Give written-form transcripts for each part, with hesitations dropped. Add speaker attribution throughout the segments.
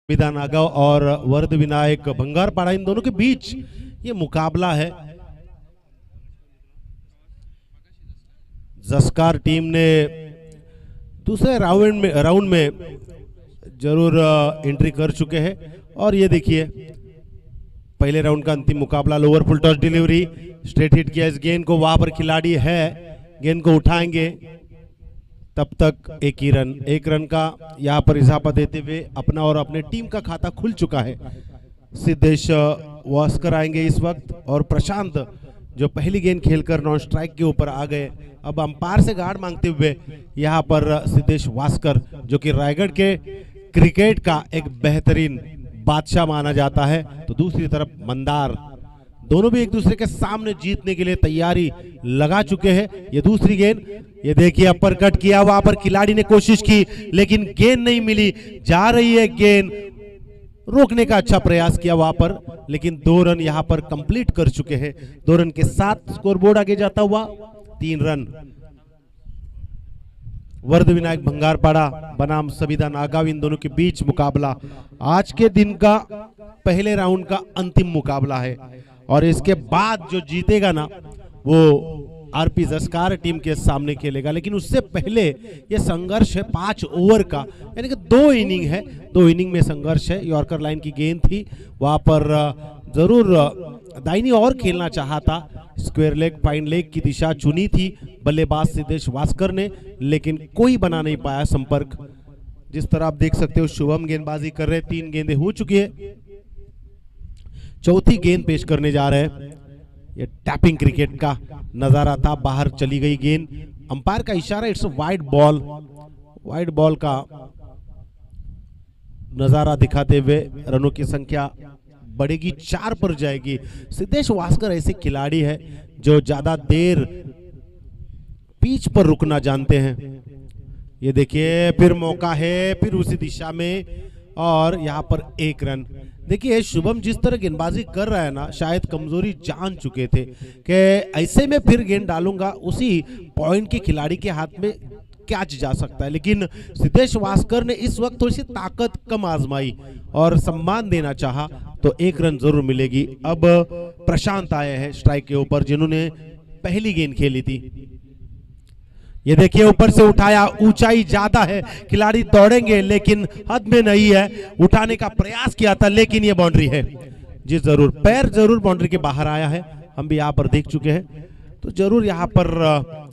Speaker 1: विधान नागाव और वर्ध विनायक भंगारपाड़ा, इन दोनों के बीच ये मुकाबला है। जस्कार टीम ने दूसरे राउंड में जरूर एंट्री कर चुके हैं। और ये देखिए पहले राउंड का अंतिम मुकाबला, lower full toss delivery, straight hit किया इस गेंद को, वहां पर खिलाड़ी है, गेंद को उठाएंगे, तब तक एक रन का यहां पर इजाफा देते हुए अपना और अपने टीम का खाता खुल चुका है। सिद्धेश वास्कर आएंगे इस वक्त और प्रशांत जो पहली गेंद खेलकर नॉन स्ट्राइक के ऊपर आ गए, अब अंपायर से गार्ड मांगते हुए यहां पर सिद्धेश वास्कर जो कि रायगढ़ के क्रिकेट का एक बेहतरीन बादशाह माना जाता है, तो दूसरी तरफ मंदार, दोनों भी एक दूसरे के सामने जीतने के लिए तैयारी लगा चुके हैं। ये दूसरी गेंद, ये देखिए अपर कट किया, वहां पर खिलाड़ी ने कोशिश की लेकिन गेंद नहीं मिली, जा रही है गेंद, रोकने का अच्छा प्रयास किया वहां पर, लेकिन 2 रन यहां पर कंप्लीट कर चुके हैं। 2 रन के साथ स्कोरबोर्ड आगे जाता हुआ 3 रन। वर्ध विनायक भंगारपाड़ा बनाम सविधा नागाव, इन दोनों के बीच मुकाबला आज के दिन का पहले राउंड का अंतिम मुकाबला है। और इसके बाद जो जीतेगा ना वो आरपी जस्कार टीम के सामने खेलेगा। लेकिन उससे पहले ये संघर्ष है 5 ओवर का, यानी कि 2 इनिंग है, 2 इनिंग में संघर्ष है। यॉर्कर लाइन की गेंद थी, वहां पर जरूर दाहिनी ओर खेलना चाहा था, स्क्वायर लेग फाइन लेग की दिशा चुनी थी बल्लेबाज सिद्धेश वास्कर ने, लेकिन कोई बना नहीं पाया संपर्क। जिस तरह आप देख सकते हो शुभम गेंदबाजी कर रहे, 3 गेंदें हो चुकी है, चौथी गेंद पेश करने जा रहे हैं। ये टैपिंग क्रिकेट का नजारा था, बाहर चली गई गेंद, अंपायर का इशारा, it's wide ball, wide ball का नजारा दिखाते हुए रनों की संख्या बढ़ेगी, 4 पर जाएगी। सिद्धेश वास्कर ऐसे खिलाड़ी है जो ज्यादा देर पिच पर रुकना जानते हैं। ये देखिए फिर मौका है, फिर उसी दिशा में, और यहाँ पर 1 रन। देखिए शुभम जिस तरह गेंदबाजी कर रहा है ना, शायद कमजोरी जान चुके थे कि ऐसे में फिर गेंद डालूंगा उसी पॉइंट के खिलाड़ी के हाथ में कैच जा सकता है, लेकिन सिद्धेश वास्कर ने इस वक्त थोड़ी सी ताकत कम आजमाई और सम्मान देना चाहा, तो 1 रन जरूर मिलेगी। अब प्रशांत आए हैं स्ट्राइक के ऊपर, जिन्होंने पहली गेंद खेली थी। ये देखिए ऊपर से उठाया, ऊंचाई ज्यादा है, खिलाड़ी दौड़ेंगे लेकिन हद में नहीं है, उठाने का प्रयास किया था लेकिन ये बाउंड्री है। जी जरूर, पैर जरूर बाउंड्री के बाहर आया है, हम भी यहाँ पर देख चुके हैं, तो जरूर यहाँ पर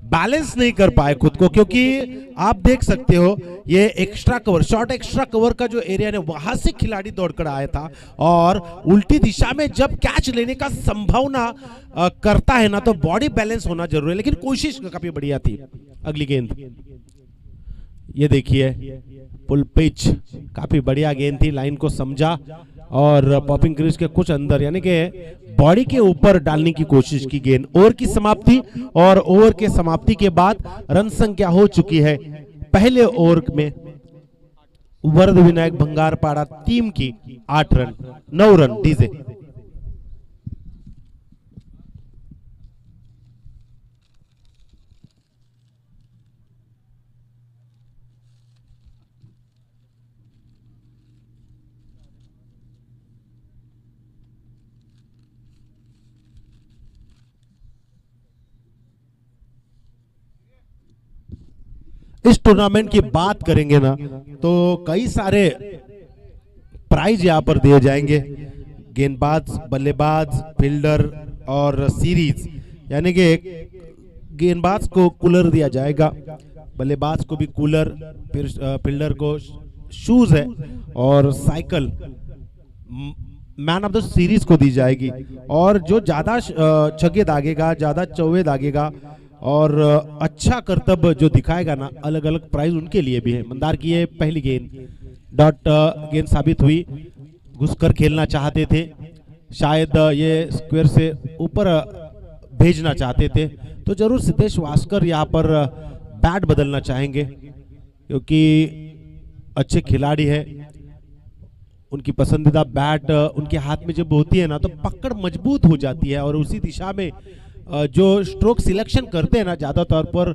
Speaker 1: बैलेंस नहीं कर पाए खुद को, क्योंकि आप देख सकते हो ये extra cover, short extra cover का जो एरिया है वहां से खिलाड़ी दौड़कर आया था, और उल्टी दिशा में जब कैच लेने का संभावना करता है ना, तो बॉडी बैलेंस होना जरूरी है, लेकिन कोशिश काफी बढ़िया थी। अगली गेंद, ये देखिए फुल पिच, काफी बढ़िया गेंद थी, लाइन को समझा और पॉपिंग क्रीज के कुछ अंदर, यानी कि बॉडी के ऊपर डालने की कोशिश की गेंद। ओवर की समाप्ति, और ओवर के समाप्ति के बाद रन संख्या हो चुकी है पहले ओवर में वर्ध विनायक भंगारपाड़ा टीम की 8 रन, 9 रन डीजे। इस टूर्नामेंट की बात करेंगे ना तो कई सारे प्राइज यहां पर दिए जाएंगे, गेंदबाज, बल्लेबाज, फील्डर और सीरीज, यानी कि गेंदबाज को कूलर दिया जाएगा, बल्लेबाज को भी कूलर, फिर फील्डर को शूज है और cycle man of the series को दी जाएगी, और जो ज्यादा छक्के दागेगा, ज्यादा चौवे दागेगा और अच्छा करतब जो दिखाएगा ना, अलग अलग प्राइज उनके लिए भी है। मंदार की ये पहली गेंद डॉट गेंद साबित हुई, घुसकर खेलना चाहते थे, शायद ये स्क्वायर से ऊपर भेजना चाहते थे, तो जरूर सिद्धेश वास्कर यहाँ पर बैट बदलना चाहेंगे, क्योंकि अच्छे खिलाड़ी है, उनकी पसंदीदा बैट उनके हाथ में जब होती है ना तो पकड़ मजबूत हो जाती है, और उसी दिशा में जो स्ट्रोक सिलेक्शन करते हैं ना, ज्यादा तौर पर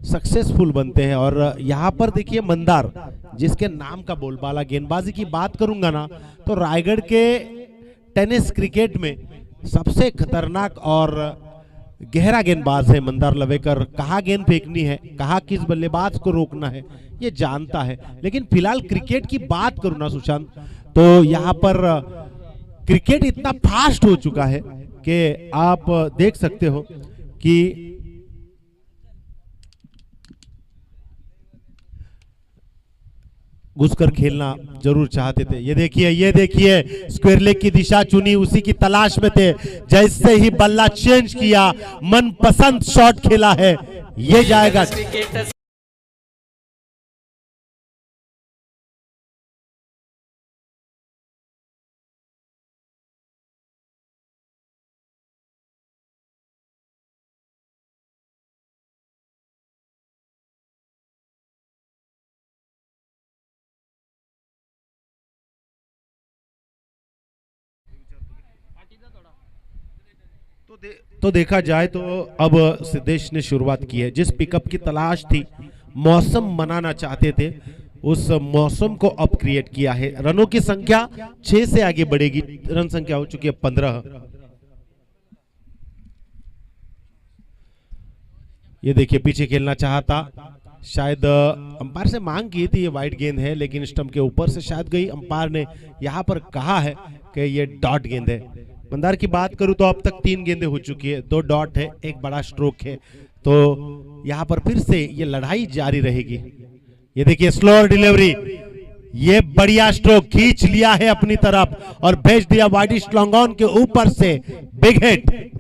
Speaker 1: सक्सेसफुल बनते हैं। और यहाँ पर देखिए मंदार, जिसके नाम का बोलबाला, गेंदबाजी की बात करूंगा ना तो रायगढ़ के टेनिस क्रिकेट में सबसे खतरनाक और गहरा गेंदबाज है मंदार लवेकर। कहाँ गेंद फेंकनी है, कहाँ किस बल्लेबाज को रोकना है, ये जानता है। लेकिन फिलहाल क्रिकेट की बात करूं ना सुशांत, तो यहाँ पर क्रिकेट इतना फास्ट हो चुका है कि आप देख सकते हो कि घुसकर खेलना जरूर चाहते थे। ये देखिए स्क्वायर लेग की दिशा चुनी, उसी की तलाश में थे। जैसे ही बल्ला चेंज किया, मनपसंद शॉट खेला है, ये जाएगा। तो देखा जाए तो अब सिद्धेश ने शुरुआत की है। जिस पिकअप की तलाश थी, मौसम बनाना चाहते थे, उस मौसम को अब क्रिएट किया है। रनों की संख्या 6 से आगे बढ़ेगी, रन संख्या हो चुकी है 15। ये देखिए पीछे खेलना चाहता, शायद अंपायर से मांग की थी, ये वाइड गेंद है लेकिन स्टंप के ऊपर से शायद गई। अंपायर ने यहां पर कहा है कि ये डॉट गेंद है। मंदार की बात करूं तो अब तक 3 गेंदें हो चुकी है, 2 डॉट है, 1 बड़ा स्ट्रोक है। तो यहां पर फिर से ये लड़ाई जारी रहेगी। ये देखिए स्लोअर डिलीवरी, ये बढ़िया स्ट्रोक खींच लिया है अपनी तरफ और भेज दिया वाइडिश लॉन्ग ऑन के ऊपर से, बिग हिट।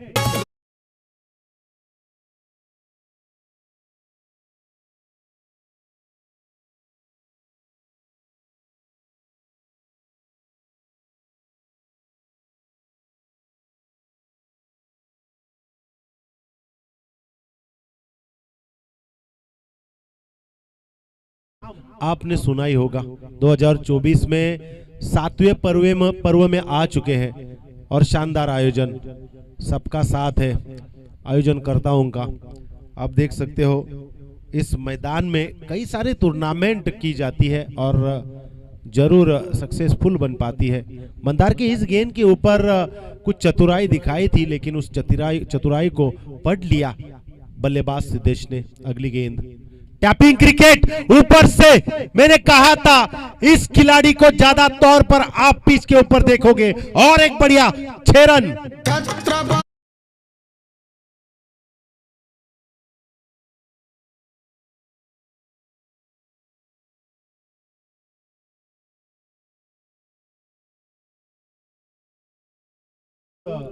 Speaker 1: आपने सुना ही होगा 2024 में 7वें पर्व में आ चुके हैं और शानदार आयोजन, सबका साथ है आयोजनकर्ताओं का। आप देख सकते हो इस मैदान में कई सारे टूर्नामेंट की जाती है और जरूर सक्सेसफुल बन पाती है। मंदार की इस गेंद के ऊपर कुछ चतुराई दिखाई थी, लेकिन उस चतुराई को पढ़ लिया बल्लेबाज सिद्धेश ने। अगली गेंद टैपिंग क्रिकेट ऊपर से, मैंने कहा था इस खिलाड़ी को ज्यादा तौर पर आप पिच के ऊपर देखोगे। और एक बढ़िया 6 रन।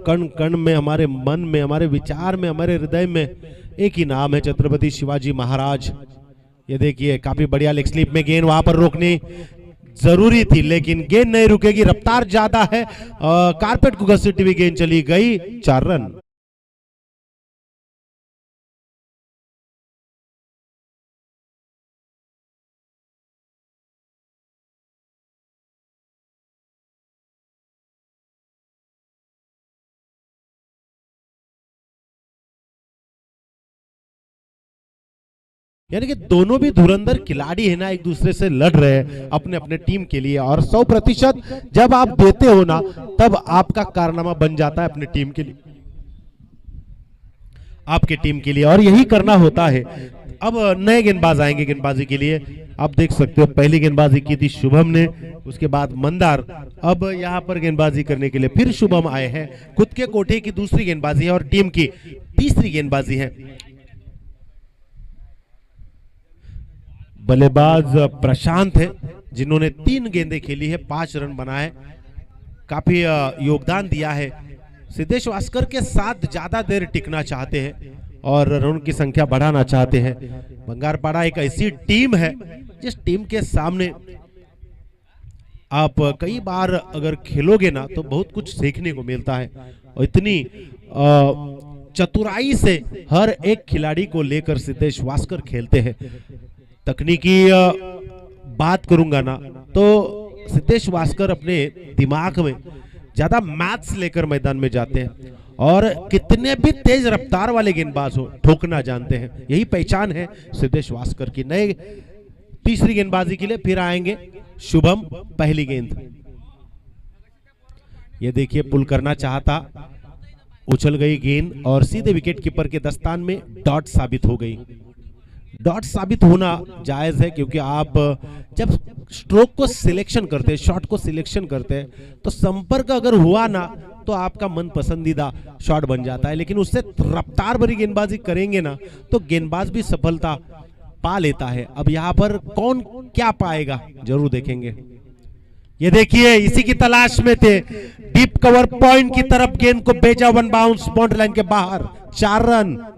Speaker 1: कण कण में, हमारे मन में, हमारे विचार में, हमारे हृदय में एक ही नाम है, छत्रपति शिवाजी महाराज। ये देखिए काफी बढ़िया लेग स्लिप में गेंद, वहां पर रोकनी जरूरी थी लेकिन गेंद नहीं रुकेगी, रफ्तार ज्यादा है। कारपेट को घसीटती हुई गेंद चली गई, 4 रन। यानी कि दोनों भी धुरंधर खिलाड़ी है ना, एक दूसरे से लड़ रहे हैं अपने अपने टीम के लिए। और 100% जब आप देते हो ना, तब आपका कारनामा बन जाता है अपनी टीम के लिए, आपके टीम के लिए, और यही करना होता है। अब नए गेंदबाज आएंगे गेंदबाजी के लिए। आप देख सकते हो पहली गेंदबाजी की थी शुभम ने, उसके बाद मंदार। अब यहां पर गेंदबाजी करने के लिए फिर शुभम आए हैं। खुद के कोठे की दूसरी गेंदबाजी है और टीम की तीसरी गेंदबाजी है। बल्लेबाज प्रशांत है, जिन्होंने 3 गेंदें खेली है, 5 रन बनाए, काफी योगदान दिया है। सिद्धेश वास्कर के साथ ज्यादा देर टिकना चाहते हैं और रनों की संख्या बढ़ाना चाहते हैं। बंगारपाड़ा एक ऐसी टीम है जिस टीम के सामने आप कई बार अगर खेलोगे ना तो बहुत कुछ सीखने को मिलता है। और इतनी चतुराई से हर एक खिलाड़ी को लेकर सिद्धेश वास्कर खेलते हैं। तकनीकी बात करूंगा ना तो सिद्धेश वास्कर अपने दिमाग में ज्यादा मैथ्स लेकर मैदान में जाते हैं और कितने भी तेज रफ्तार वाले गेंदबाज हो ठोकना जानते हैं, यही पहचान है सिद्धेश वास्कर की। नए तीसरी गेंदबाजी के लिए फिर आएंगे शुभम। पहली गेंद, ये देखिए पुल करना चाहता, उछल गई गेंद और सीधे विकेट कीपर के दस्तान में डॉट साबित हो गई। डॉट साबित होना जायज है क्योंकि आप जब स्ट्रोक को सिलेक्शन करते हैं, शॉट को सिलेक्शन करते हैं, तो संपर्क अगर हुआ ना तो आपका मन पसंदीदा शॉट बन जाता है, लेकिन उससे रफ्तार भरी गेंदबाजी करेंगे ना तो गेंदबाज भी सफलता पा लेता है। अब यहां पर कौन क्या पाएगा जरूर देखेंगे। ये देखिए इसी की तलाश में थे, डीप कवर पॉइंट की तरफ गेंद को भेजा, वन बाउंस बाउंड्री लाइन के बाहर, 4 रन।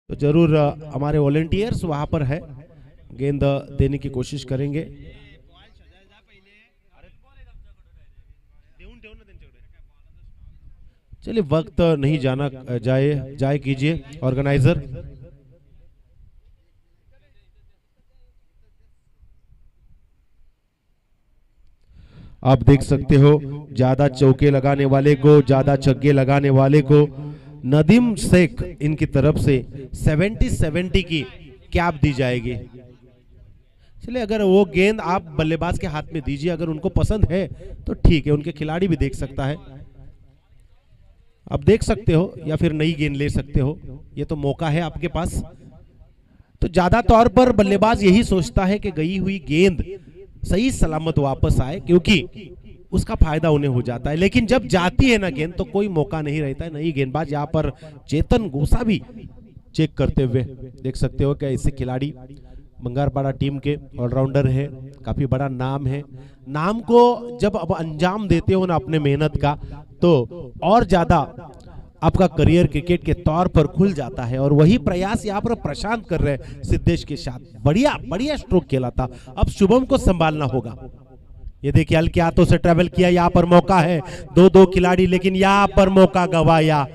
Speaker 1: तो जरूर हमारे वॉलंटियर्स वहां पर है, गेंद देने की कोशिश करेंगे। चलिए वक्त नहीं जाना जाए कीजिए ऑर्गेनाइजर। आप देख सकते हो ज्यादा चौके लगाने वाले को, ज्यादा छक्के लगाने वाले को नदीम शेख इनकी तरफ से 70-70 की कैप दी जाएगी। चलिए अगर वो गेंद आप बल्लेबाज के हाथ में दीजिए, अगर उनको पसंद है तो ठीक है, उनके खिलाड़ी भी देख सकता है, आप देख सकते हो या फिर नई गेंद ले सकते हो, ये तो मौका है आपके पास। तो ज्यादा तौर पर बल्लेबाज यही सोचता है कि गई हुई गेंद सही सलामत वापस आए, क्योंकि उसका फायदा उन्हें हो जाता है। लेकिन जब जाती है ना गेंद तो कोई मौका नहीं रहता है। नई गेंदबाज यहाँ पर चेतन गोसा भी चेक करते हुए देख सकते हो कि ऐसे खिलाड़ी बंगारपाड़ा टीम के ऑलराउंडर है, काफी बड़ा नाम है। नाम को जब अब अंजाम देते हो ना अपने मेहनत का, तो और ज्यादा आपका करियर क्रिकेट के तौर पर खुल जाता है। और वही प्रयास यहाँ पर प्रशांत कर रहे हैं सिद्धेश के साथ। बढ़िया बढ़िया स्ट्रोक खेला था, अब शुभम को संभालना होगा। ये देखिए हल्के हाथों से ट्रेवल किया, यहाँ पर मौका है, 2-2 खिलाड़ी, लेकिन यहाँ पर मौका गवाया।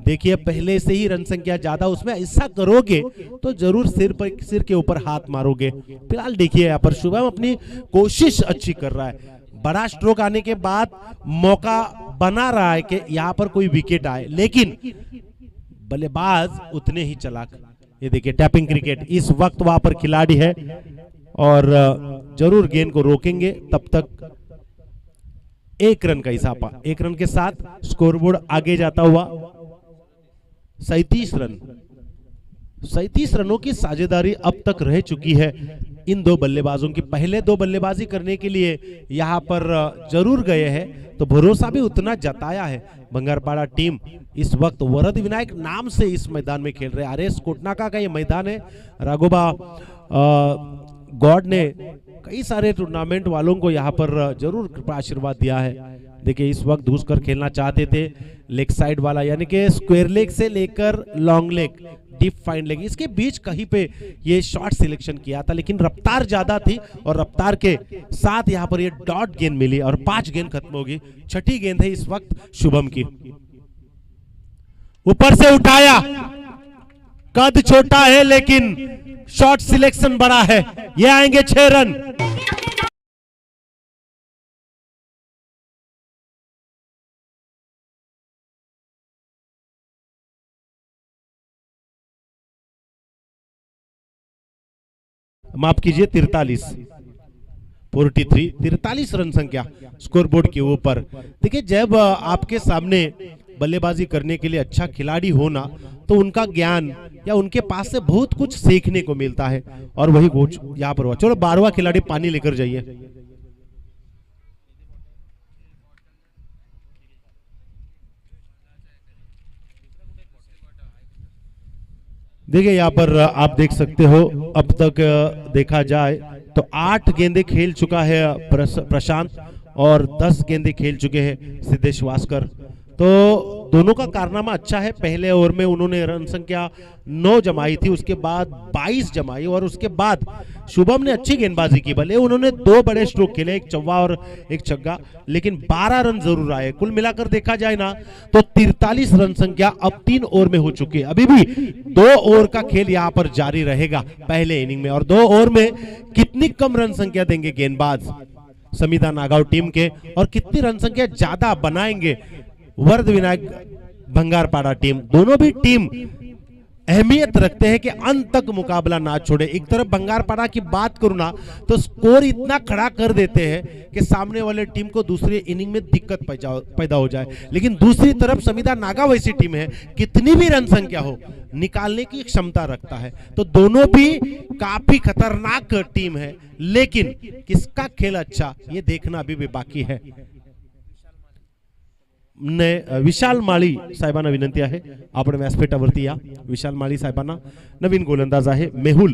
Speaker 1: देखिए पहले से ही रन संख्या ज्यादा, उसमें ऐसा करोगे तो जरूर सिर के ऊपर हाथ मारोगे। फिलहाल देखिए यहाँ पर शुभम अपनी कोशिश अच्छी कर रहा है, बड़ा स्ट्रोक आने के बाद मौका बना रहा है कि यहाँ पर कोई विकेट आए, लेकिन बल्लेबाज उतने ही चालाक। ये देखिए टैपिंग क्रिकेट, इस वक्त वहां पर खिलाड़ी है और जरूर गेंद को रोकेंगे। तब तक 1 रन का इजाफा, 1 रन के साथ स्कोरबोर्ड आगे जाता हुआ 37 रन। 37 रनों की साझेदारी अब तक रह चुकी है इन 2 बल्लेबाजों की। पहले 2 बल्लेबाजी करने के लिए यहां पर जरूर गए हैं, तो भरोसा भी उतना जताया है। बंगारपाड़ा टीम इस वक्त वरद विनायक नाम से इस मैदान में खेल रहे हैं। आरएस कोटनाका का ये मैदान है। राघोबा गॉड ने कई सारे टूर्नामेंट वालों को यहाँ पर जरूर कृपा आशीर्वाद दिया है। देखिए इस वक्त घुसकर खेलना चाहते थे, लेग साइड वाला यानी कि स्क्वायर लेग से लेकर long leg, deep fine leg, इसके बीच कहीं पे ये शॉट सिलेक्शन किया था, लेकिन रफ्तार ज्यादा थी और रफ्तार के साथ यहाँ पर ये डॉट गेंद मिली और 5 गेंद खत्म होगी। छठी गेंद है इस वक्त शुभम की, ऊपर से उठाया, कद छोटा है लेकिन शॉट सिलेक्शन बड़ा है। ये आएंगे 6 रन। माफ कीजिए 43 रन संख्या स्कोरबोर्ड के ऊपर। देखिए जब आपके सामने बल्लेबाजी करने के लिए अच्छा खिलाड़ी होना, तो उनका ज्ञान या उनके पास से बहुत कुछ सीखने को मिलता है, और वही कोच यहाँ पर हुआ। चलो 12वां खिलाड़ी पानी लेकर जाइए। देखिए यहाँ पर आप देख सकते हो, अब तक देखा जाए तो 8 गेंदें खेल चुका है प्रशांत और 10 गेंदें खेल चुके हैं सिद्धेश वास्कर। तो दोनों का कारनामा अच्छा है। पहले ओवर में उन्होंने रन संख्या 9 जमाई थी, उसके बाद 22 जमाई और उसके बाद शुभम ने अच्छी गेंदबाजी की। भले उन्होंने 2 बड़े स्ट्रोक खेले, एक चौवा और एक छक्का, लेकिन 12 रन जरूर आए। कुल मिलाकर देखा जाए ना तो 43 रन संख्या अब 3 ओवर में हो चुकी है। अभी भी 2 ओवर का खेल यहाँ पर जारी रहेगा पहले इनिंग में। और 2 ओवर में कितनी कम रन संख्या देंगे गेंदबाज समिधा नागांव टीम के और कितनी रन संख्या ज्यादा बनाएंगे वर्ध विनायक भंगारपाड़ा टीम। दोनों भी टीम अहमियत रखते हैं कि अंत तक मुकाबला ना छोड़े। एक तरफ भंगारपाड़ा की बात करूं ना तो स्कोर इतना खड़ा कर देते हैं कि सामने वाले टीम को दूसरे इनिंग में दिक्कत पैदा हो जाए, लेकिन दूसरी तरफ समिधा नागांव ऐसी टीम है कितनी भी रन संख्या हो निकालने की क्षमता रखता है। तो दोनों भी काफी खतरनाक टीम है, लेकिन किसका खेल अच्छा ये देखना अभी भी बाकी है। विशाल माळी साहेबांना विनंती आहे आपण व्यासपीठावरती या। विशाल माळी साहेबांना नवीन गोलंदाज आहे मेहुल,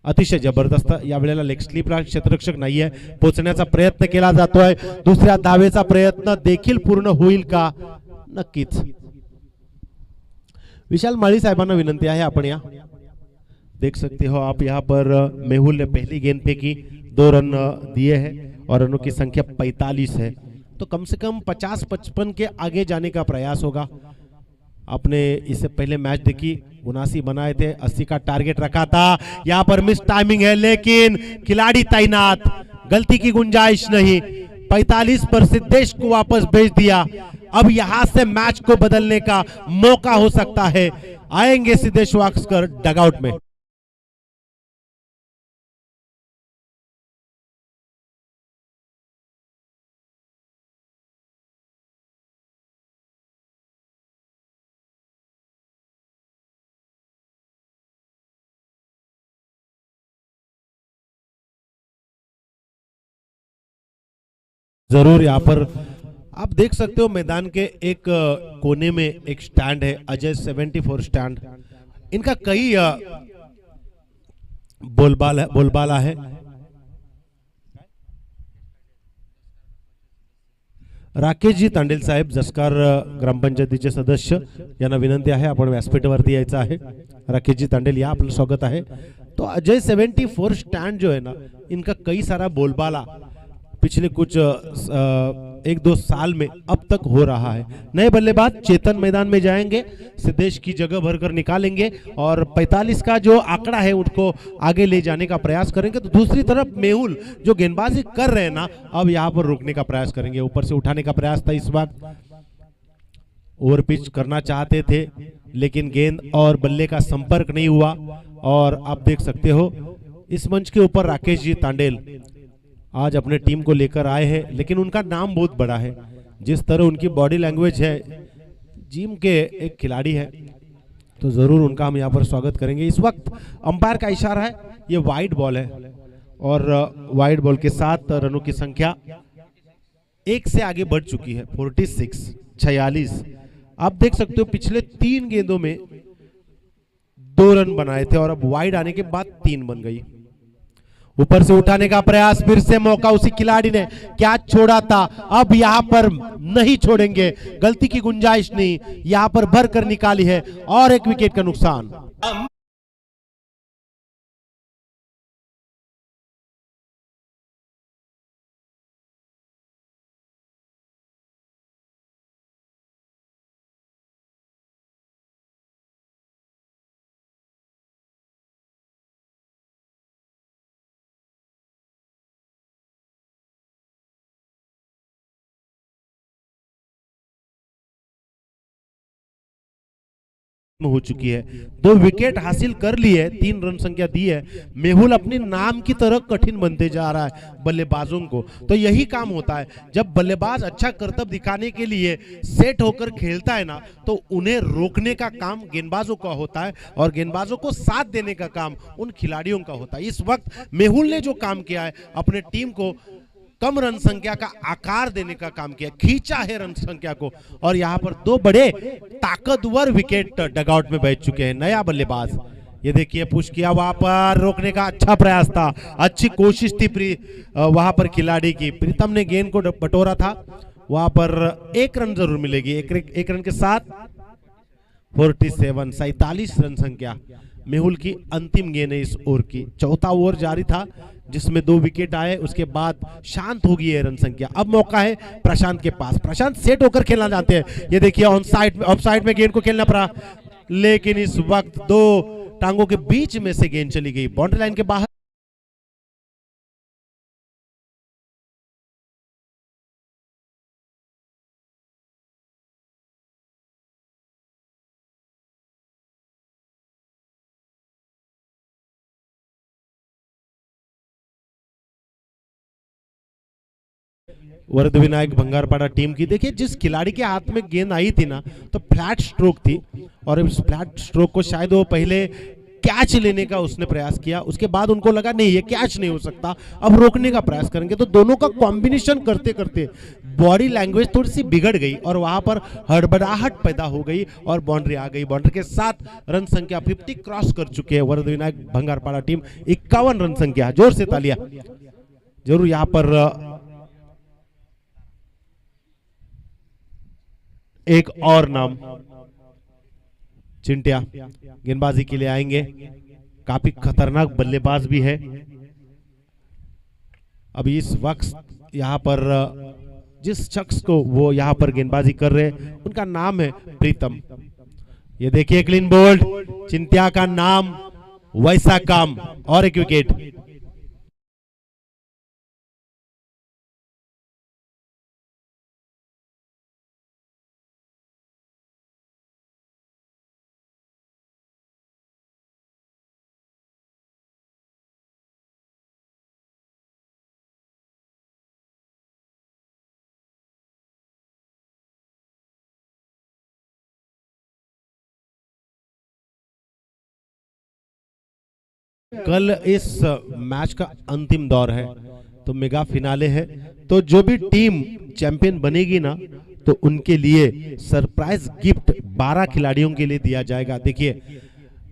Speaker 1: अतिशय जबरदस्त। या वेळेला लेग स्लिपला क्षेत्ररक्षक नाहीये, पोहोचण्याचा प्रयत्न केला जातोय। दुसऱ्या धावेचा प्रयत्न देखील पूर्ण होईल का? नक्कीच। विशाल माळी साहेबांना विनंती आहे आपण या। देख सकते हो आप यहाँ पर मेहुल ने पहली गेंद फेंकी, 2 रन दिए हैं और रनों की संख्या 45 है। तो कम से कम 50-55 के आगे जाने का प्रयास होगा। आपने इससे पहले मैच देखी, 79 बनाए थे, 80 का टारगेट रखा था। यहाँ पर मिस टाइमिंग है, लेकिन खिलाड़ी तैनात, गलती की गुंजाइश नहीं। 45 पर सिद्धेश को वापस भेज दिया। अब यहां से मैच को बदलने का मौका हो सकता है। आएंगे सिद्धेश वास्कर डगआउट में। जरूर यहाँ पर आप देख सकते हो मैदान के एक कोने में एक स्टैंड है, अजय 74 स्टैंड। इनका कई बोलबाला है। राकेश जी तांडेल साहेब, जसकार ग्रामपंचायतीचे सदस्य, यांना विनंती आहे आपण व्यासपीठावरती यायचं आहे। राकेश जी तांडेल या, आपलं स्वागत आहे। तो अजय 74 स्टैंड जो है ना, इनका कई सारा बोलबाला पिछले कुछ 1-2 साल में अब तक हो रहा है। नए बल्लेबाज चेतन मैदान में जाएंगे, सिद्धेश की जगह भरकर निकालेंगे और 45 का जो आंकड़ा है उनको आगे ले जाने का प्रयास करेंगे। तो दूसरी तरफ मेहुल जो गेंदबाजी कर रहे हैं ना, अब यहाँ पर रुकने का प्रयास करेंगे। ऊपर से उठाने का प्रयास था, इस वक्त ओवर पिच करना चाहते थे, लेकिन गेंद और बल्ले का संपर्क नहीं हुआ। और आप देख सकते हो इस मंच के ऊपर राकेश जी तांडेल आज अपने टीम को लेकर आए हैं, लेकिन उनका नाम बहुत बड़ा है। जिस तरह उनकी बॉडी लैंग्वेज है, जिम के एक खिलाड़ी है, तो जरूर उनका हम यहाँ पर स्वागत करेंगे। इस वक्त अंपायर का इशारा है, ये वाइड बॉल है और वाइड बॉल के साथ रनों की संख्या 1 से आगे बढ़ चुकी है, 46। आप देख सकते हो पिछले 3 गेंदों में 2 रन बनाए थे और अब वाइड आने के बाद 3 बन गई। ऊपर से उठाने का प्रयास, फिर से मौका, उसी खिलाड़ी ने क्या छोड़ा था, अब यहां पर नहीं छोड़ेंगे, गलती की गुंजाइश नहीं, यहां पर भर कर निकाली है और एक विकेट का नुकसान। हो चुकी है, 2 विकेट हासिल कर ली है, 3 रन संख्या दी है। मेहुल अपने नाम की तरह कठिन बनते जा रहा है बल्लेबाजों को। तो यही काम होता है, जब बल्लेबाज अच्छा करतब दिखाने के लिए सेट होकर खेलता है ना, तो उन्हें रोकने का काम गेंदबाजों का होता है और गेंदबाजों को साथ देने का काम उन खिलाड़ियों का होता है। इस वक्त मेहुल ने जो काम किया है, अपने टीम को कम रन संख्या का आकार देने का काम किया, खींचा है रन संख्या को। और यहां पर दो बड़े ताकतवर विकेट डगआउट में बैठ चुके हैं नया बल्लेबाज। ये देखिए पुश किया, वहां पर रोकने का अच्छा प्रयास था, अच्छी कोशिश थी वहां पर खिलाड़ी की। प्रीतम ने गेंद को बटोरा था, वहां पर एक रन जरूर मिलेगी। एक रन के साथ 47 रन संख्या। मेहुल की अंतिम गेंद है इस ओवर की। चौथा ओवर जारी था जिसमें 2 विकेट आए, उसके बाद शांत होगी ये रन संख्या। अब मौका है प्रशांत के पास। प्रशांत सेट होकर खेलना जानते हैं। ये देखिए ऑन साइड ऑफ साइड में गेंद को खेलना पड़ा, लेकिन इस वक्त 2 टांगों के बीच में से गेंद चली गई बाउंड्री लाइन के बाहर। वरद विनायक भंगारपाड़ा टीम की। देखिए जिस खिलाड़ी के हाथ में गेंद आई थी ना, तो फ्लैट स्ट्रोक थी, और इस फ्लैट स्ट्रोक को शायद वो पहले कैच लेने का उसने प्रयास किया, उसके बाद उनको लगा नहीं ये कैच नहीं हो सकता, अब रोकने का प्रयास करेंगे। तो दोनों का कॉम्बिनेशन करते करते बॉडी लैंग्वेज थोड़ी सी बिगड़ गई और वहां पर हड़बड़ाहट पैदा हो गई और बाउंड्री आ गई। बाउंड्री के साथ रन संख्या 50 क्रॉस कर चुके हैं वरद विनायक भंगारपाड़ा टीम। 51 रन संख्या। जोर से तालियां जरूर। यहां पर एक और नाम चिंटिया गेंदबाजी के लिए आएंगे, काफी खतरनाक बल्लेबाज भी है। अभी इस वक्त यहां पर जिस शख्स को वो यहां पर गेंदबाजी कर रहे हैं उनका नाम है प्रीतम। ये देखिए क्लीन बोल्ड, चिंटिया का नाम वैसा काम, और एक विकेट। कल इस मैच का अंतिम दौर है, तो मेगा फिनाले है। तो जो भी टीम चैंपियन बनेगी ना, तो उनके लिए सरप्राइज गिफ्ट 12 खिलाड़ियों के लिए दिया जाएगा। देखिए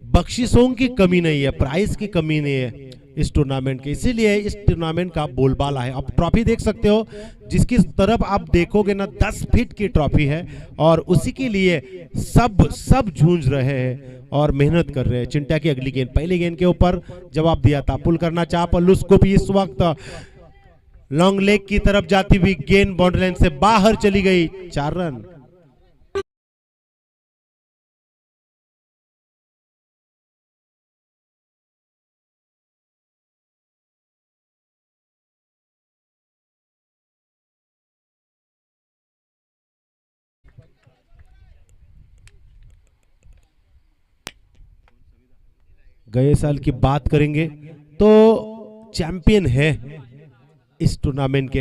Speaker 1: बख्शिशों की कमी नहीं है, प्राइज की कमी नहीं है इस टूर्नामेंट के, इसीलिए इस टूर्नामेंट का बोलबाला है। आप ट्रॉफी देख सकते हो, जिसकी तरफ आप देखोगे ना 10 फीट की ट्रॉफी है, और उसी के लिए सब जूझ रहे हैं और मेहनत कर रहे हैं। चिंटिया की अगली गेंद, पहली गेंद के ऊपर जवाब दिया था, पुल करना चाहा पर उसको भी इस वक्त लॉन्ग लेग की तरफ जाती हुई गेंद बाउंड्री लाइन से बाहर चली गई। 4 रन। गए साल की बात करेंगे तो चैंपियन है इस टूर्नामेंट के।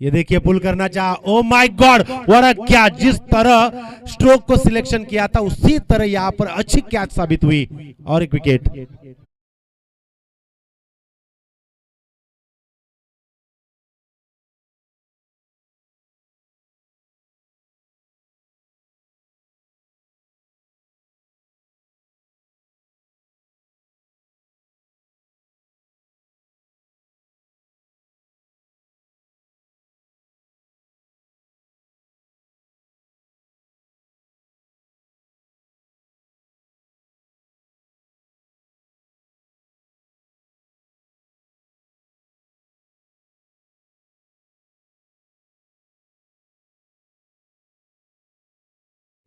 Speaker 1: ये देखिए पुल करना चाहा, oh my God what a क्या, जिस तरह स्ट्रोक को सिलेक्शन किया था उसी तरह यहां पर अच्छी कैच साबित हुई, और एक विकेट।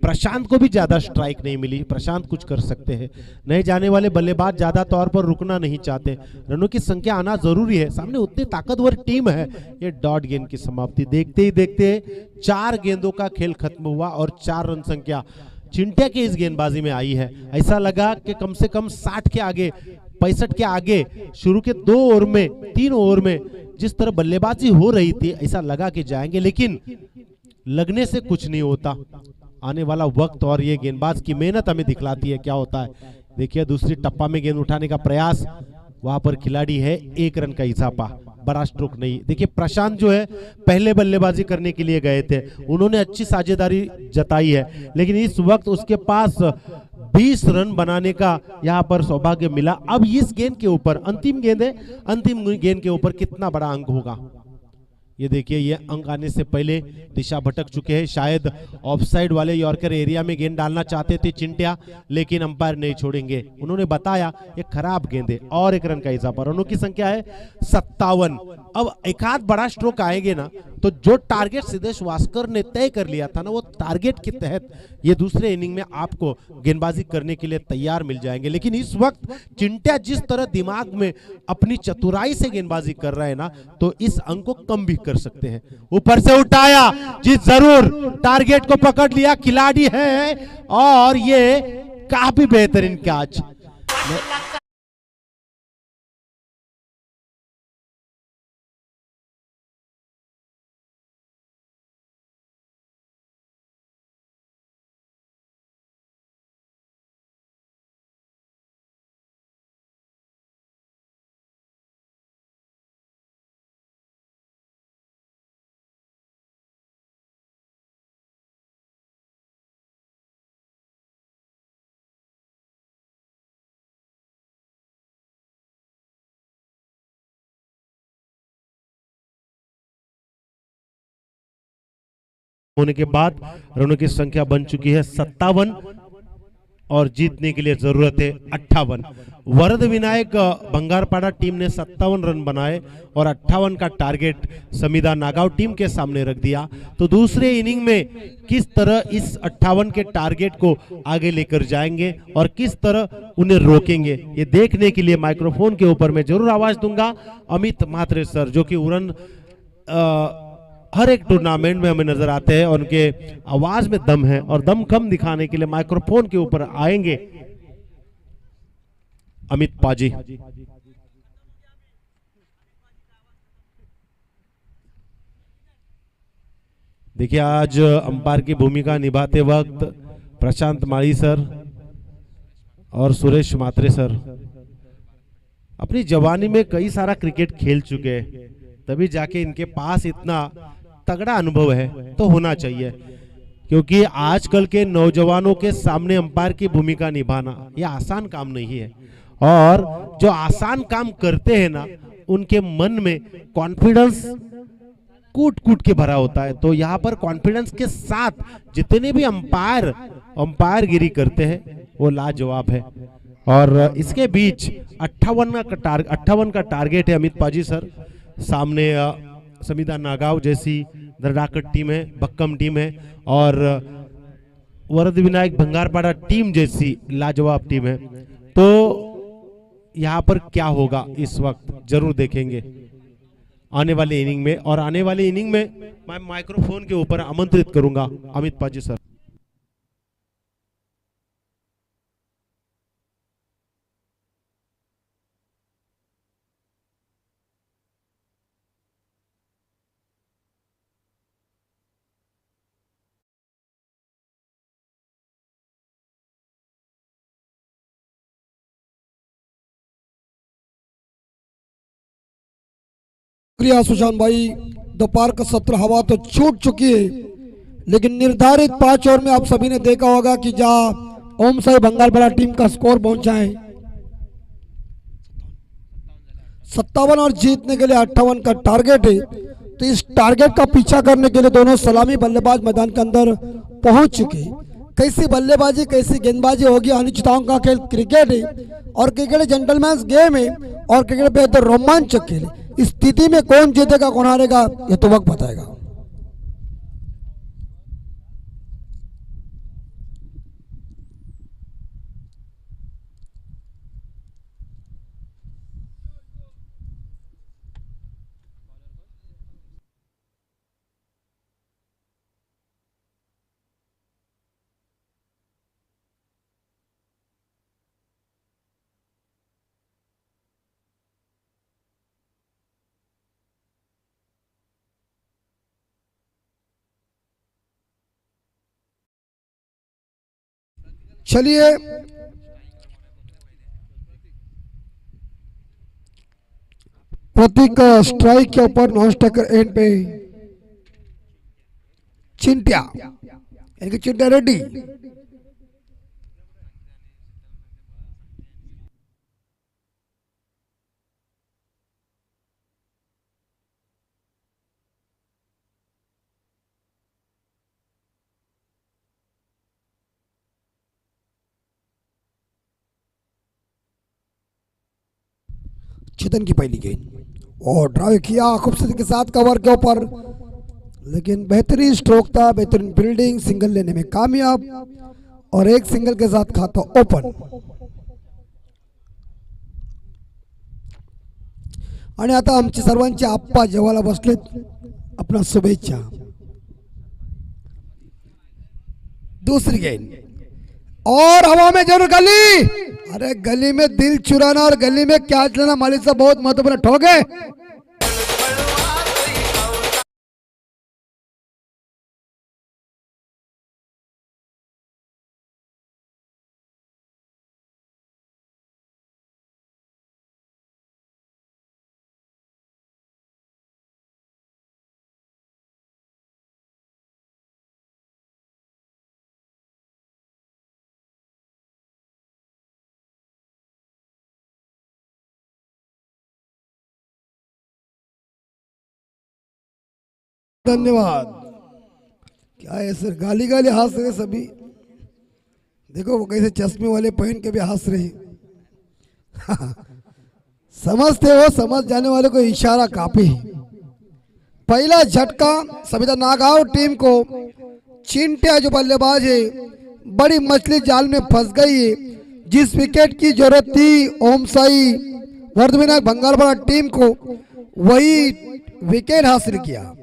Speaker 1: प्रशांत को भी ज्यादा स्ट्राइक नहीं मिली, प्रशांत कुछ कर सकते हैं। नए जाने वाले बल्लेबाज ज्यादा तौर पर रुकना नहीं चाहते, रनों की संख्या आना जरूरी है, सामने उतनी ताकतवर टीम है। ये डॉट गेंद की समाप्ति देखते ही देखते 4 गेंदों का खेल खत्म हुआ और 4 रन संख्या चिंटिया की इस गेंदबाजी में आई है। ऐसा लगा कि कम से कम 60 के आगे 65 के आगे शुरू के 2 ओवर में 3 ओवर में जिस तरह बल्लेबाजी हो रही थी ऐसा लगा कि जाएंगे, लेकिन लगने से कुछ नहीं होता। आने वाला वक्त और ये गेंदबाज की मेहनत हमें दिखलाती है क्या होता है। देखिए दूसरी टप्पा में गेंद उठाने का प्रयास, वहां पर खिलाड़ी है 1 रन का इजाफा। बड़ा स्ट्रोक नहीं। देखिए प्रशांत जो है पहले बल्लेबाजी करने के लिए गए थे, उन्होंने अच्छी साझेदारी जताई है, लेकिन इस वक्त उसके पास 20 रन बनाने का यहाँ पर सौभाग्य मिला। अब इस गेंद के ऊपर, अंतिम गेंद है, अंतिम गेंद के ऊपर कितना बड़ा अंक होगा। ये देखिए, ये अंक आने से पहले दिशा भटक चुके हैं। शायद ऑफसाइड वाले यॉर्कर एरिया में गेंद डालना चाहते थे चिंटिया, लेकिन अंपायर नहीं छोड़ेंगे। उन्होंने बताया ये खराब गेंद है और 1 रन का इजाफा। रनों की संख्या है 57। अब एक आध बड़ा स्ट्रोक आएंगे ना, तो जो टारगेट सिद्धेश वास्कर ने तय कर लिया था ना, वो टारगेट के तहत ये दूसरे इनिंग में आपको गेंदबाजी करने के लिए तैयार मिल जाएंगे। लेकिन इस वक्त चिंटिया जिस तरह दिमाग में अपनी चतुराई से गेंदबाजी कर रहे हैं ना, तो इस अंक को कम भी कर सकते हैं। ऊपर से उठाया जी, जरूर टारगेट को पकड़ लिया, खिलाड़ी है और ये काफी बेहतरीन कैच। होने के बाद रनों की संख्या बन चुकी है 57 और जीतने के लिए जरूरत है 58। वरद विनायक बंगारपाड़ा टीम ने 57 रन बनाए और 58 का टारगेट समीदा नागांव टीम के सामने रख दिया। तो दूसरे इनिंग में किस तरह इस 58 के टारगेट को आगे लेकर जाएंगे और किस तरह उन्हें रोकेंगे, ये देखने के लिए माइक्रोफोन के ऊपर मैं जरूर आवाज दूंगा अमित म्हात्रे सर, जो कि उड़न हर एक टूर्नामेंट में हमें नजर आते हैं और उनके आवाज में दम है, और दम कम दिखाने के लिए माइक्रोफोन के ऊपर आएंगे अमित पाजी। देखिए, आज अंपायर की भूमिका निभाते वक्त प्रशांत माली सर और सुरेश म्हात्रे सर अपनी जवानी में कई सारा क्रिकेट खेल चुके हैं, तभी जाके इनके पास इतना तगड़ा अनुभव है। तो होना चाहिए, क्योंकि आजकल के नौजवानों के सामने अंपायर की भूमिका निभाना यह आसान काम नहीं है, और जो आसान काम करते हैं ना, उनके मन में कॉन्फिडेंस कूट कूट के भरा होता है। तो यहाँ पर कॉन्फिडेंस के साथ जितने भी अंपायर गिरी करते हैं वो लाजवाब है। और इसके बीच 58 का टारगेट है अमित पाजी सर। सामने समीदा नागांव जैसी दरडाकट टीम है, बक्कम टीम है, और वरद विनायक भंगारपाड़ा टीम जैसी लाजवाब टीम है। तो यहाँ पर क्या होगा इस वक्त जरूर देखेंगे आने वाले इनिंग में। और आने वाले इनिंग में मैं माइक्रोफोन के ऊपर आमंत्रित करूंगा अमित पाजी सर।
Speaker 2: शुक्रिया सुशांत भाई। दोपहर का सत्र हवा तो छूट चुकी है, लेकिन निर्धारित 5 ओवर में आप सभी ने देखा होगा कि जहां ओम साई बंगालपाड़ा टीम का स्कोर पहुंचा है 57 और जीतने के लिए 58 का टारगेट है। तो इस टारगेट का पीछा करने के लिए दोनों सलामी बल्लेबाज मैदान के अंदर पहुंच चुके हैं। कैसी बल्लेबाजी कैसी गेंदबाजी होगी, अनिश्चितताओं का खेल क्रिकेट है, और क्रिकेट जेंटलमैन गेम है, और क्रिकेट बेहतर रोमांचक खेल है। इस स्थिति में कौन जीतेगा कौन हारेगा ये तो वक्त बताएगा। चलिए प्रतीक स्ट्राइक के ऊपर नॉन स्ट्राइकर एंड पे चिंटिया, यानी कि चिंटिया रेड्डी। चेतन की पहली गेंद और ड्राइव किया खूबसूरती के साथ कवर के ऊपर, लेकिन बेहतरीन स्ट्रोक था, बेहतरीन फील्डिंग, सिंगल लेने में कामयाब और एक सिंगल के साथ खाता ओपन। आणि आता आमचे सर्वांचे आप्पा जेवायला बसलेत, अपना शुभेच्छा। दूसरी गेंद और हवा में जरूर गली, अरे गली में दिल चुराना और गली में कैच लेना मालिक साहब बहुत महत्वपूर्ण। ठोके धन्यवाद। क्या है सर, गाली गाली हंस रहे सभी, देखो वो कैसे चश्मे वाले पहन के भी हंस रहे। समझते हो, समझ जाने वाले को इशारा काफी है। पहला झटका सविता नागांव टीम को। चिंटिया जो बल्लेबाज है बड़ी मछली जाल में फंस गई है। जिस विकेट की जरूरत थी ओमसाई वर्धविनायक भंगारपाड़ा टीम को, वही विकेट हासिल किया।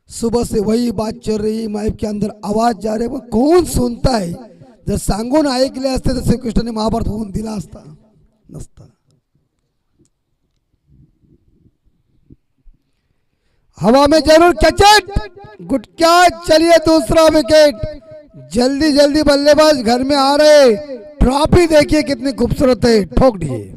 Speaker 2: सुबह से वही बात चल रही, माइक के अंदर आवाज जा रही, वो कौन सुनता है? जर सांगून ऐकले असते तर श्रीकृष्णाने महाभारत होऊन दिला असता नसता। हवा में जरूर कैचेट, गुड कैच। चलिए दूसरा विकेट। जल्दी जल्दी बल्लेबाज घर में आ रहे। ट्रॉफी देखिए कितनी खूबसूरत है, ठोक दिए।